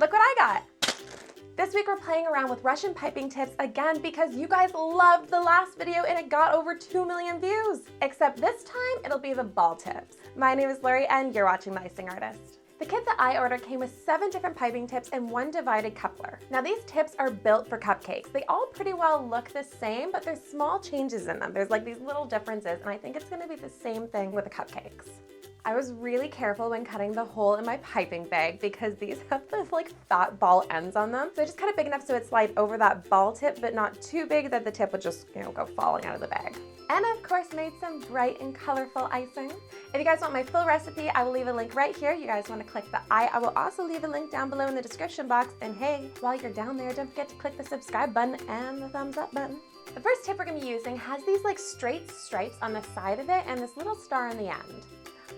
Look what I got. This week we're playing around with Russian piping tips again because you guys loved the last video and it got over 2 million views. Except this time it'll be the ball tips. My name is Lori and you're watching The Icing Artist. The kit that I ordered came with 7 different piping tips and 1 divided coupler. Now these tips are built for cupcakes. They all pretty well look the same, but there's small changes in them. There's like these little differences, and I think it's gonna be the same thing with the cupcakes. I was really careful when cutting the hole in my piping bag because these have this like fat ball ends on them. So I just cut it big enough so it slide over that ball tip, but not too big that the tip would just, go falling out of the bag. And of course made some bright and colorful icing. If you guys want my full recipe, I will leave a link right here. You guys want to click the I will also leave a link down below in the description box. And hey, while you're down there, don't forget to click the subscribe button and the thumbs up button. The first tip we're gonna be using has these like straight stripes on the side of it and this little star on the end.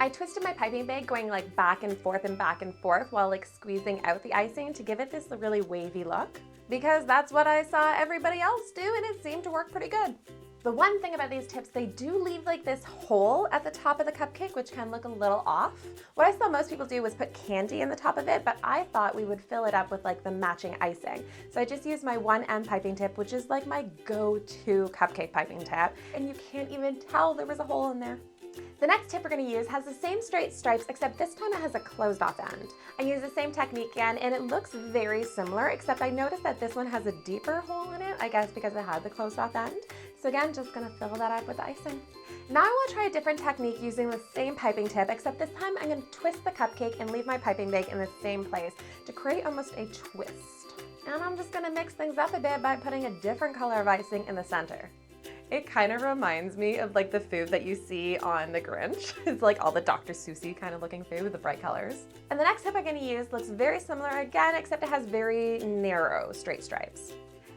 I twisted my piping bag going like back and forth while like squeezing out the icing to give it this really wavy look, because that's what I saw everybody else do and it seemed to work pretty good. The one thing about these tips, they do leave like this hole at the top of the cupcake, which can look a little off. What I saw most people do was put candy in the top of it, but I thought we would fill it up with like the matching icing. So I just used my 1M piping tip, which is like my go-to cupcake piping tip, and you can't even tell there was a hole in there. The next tip we're going to use has the same straight stripes, except this time it has a closed off end. I use the same technique again, and it looks very similar, except I noticed that this one has a deeper hole in it, I guess because it had the closed off end. So again, just going to fill that up with icing. Now I want to try a different technique using the same piping tip, except this time I'm going to twist the cupcake and leave my piping bag in the same place to create almost a twist. And I'm just going to mix things up a bit by putting a different color of icing in the center. It kind of reminds me of like the food that you see on The Grinch. It's like all the Dr. Seussy kind of looking food with the bright colors. And the next tip I'm going to use looks very similar again, except it has very narrow straight stripes.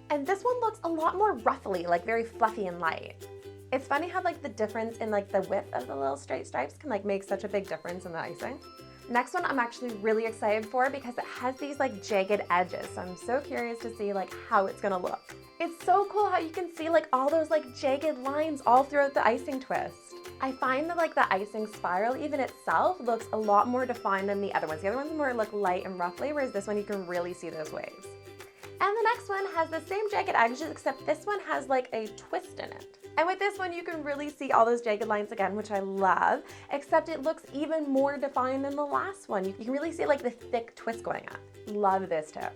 And this one looks a lot more ruffly, like very fluffy and light. It's funny how like the difference in like the width of the little straight stripes can like make such a big difference in the icing. Next one I'm actually really excited for because it has these like jagged edges. So I'm so curious to see like how it's gonna look. It's so cool how you can see like all those like jagged lines all throughout the icing twist. I find that like the icing spiral even itself looks a lot more defined than the other ones. The other ones more look light and ruffly, whereas this one you can really see those waves. And the next one has the same jagged edges, except this one has like a twist in it. And with this one, you can really see all those jagged lines again, which I love, except it looks even more defined than the last one. You can really see like the thick twist going up. Love this tip.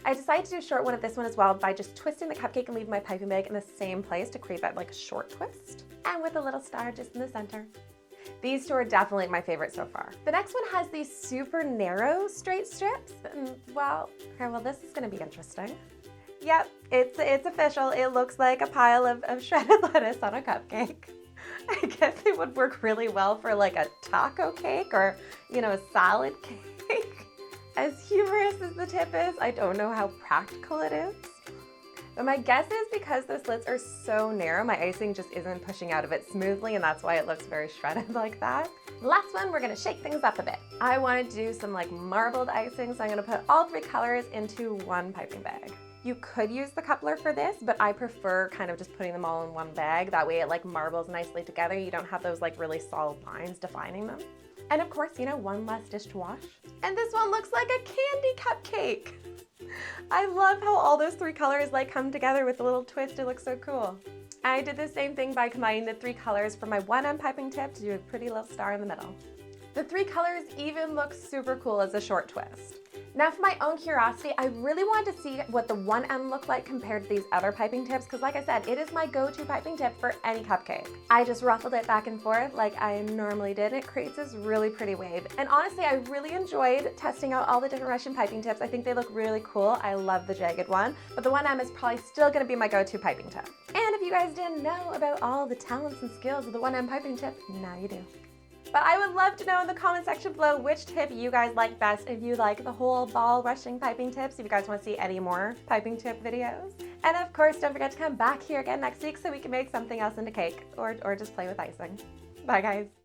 I decided to do a short one of this one as well by just twisting the cupcake and leaving my piping bag in the same place to create that like short twist, and with a little star just in the center. These two are definitely my favorite so far. The next one has these super narrow straight strips. Well, this is gonna be interesting. Yep, it's official. It looks like a pile of shredded lettuce on a cupcake. I guess it would work really well for like a taco cake or, a salad cake. As humorous as the tip is, I don't know how practical it is. But my guess is because the slits are so narrow, my icing just isn't pushing out of it smoothly, and that's why it looks very shredded like that. Last one, we're gonna shake things up a bit. I wanna do some like marbled icing, so I'm gonna put all 3 colors into 1 piping bag. You could use the coupler for this, but I prefer kind of just putting them all in 1 bag. That way it like marbles nicely together. You don't have those like really solid lines defining them. And of course, 1 less dish to wash. And this one looks like a candy cupcake. I love how all those 3 colors like come together with a little twist. It looks so cool. I did the same thing by combining the 3 colors from my 1M piping tip to do a pretty little star in the middle. The 3 colors even look super cool as a short twist. Now for my own curiosity, I really wanted to see what the 1M looked like compared to these other piping tips, because like I said, it is my go-to piping tip for any cupcake. I just ruffled it back and forth like I normally did, and it creates this really pretty wave. And honestly, I really enjoyed testing out all the different Russian piping tips. I think they look really cool. I love the jagged one, but the 1M is probably still gonna be my go-to piping tip. And if you guys didn't know about all the talents and skills of the 1M piping tip, now you do. But I would love to know in the comment section below which tip you guys like best. If you like the whole ball rushing piping tips, if you guys want to see any more piping tip videos. And of course, don't forget to come back here again next week so we can make something else into cake or just play with icing. Bye guys.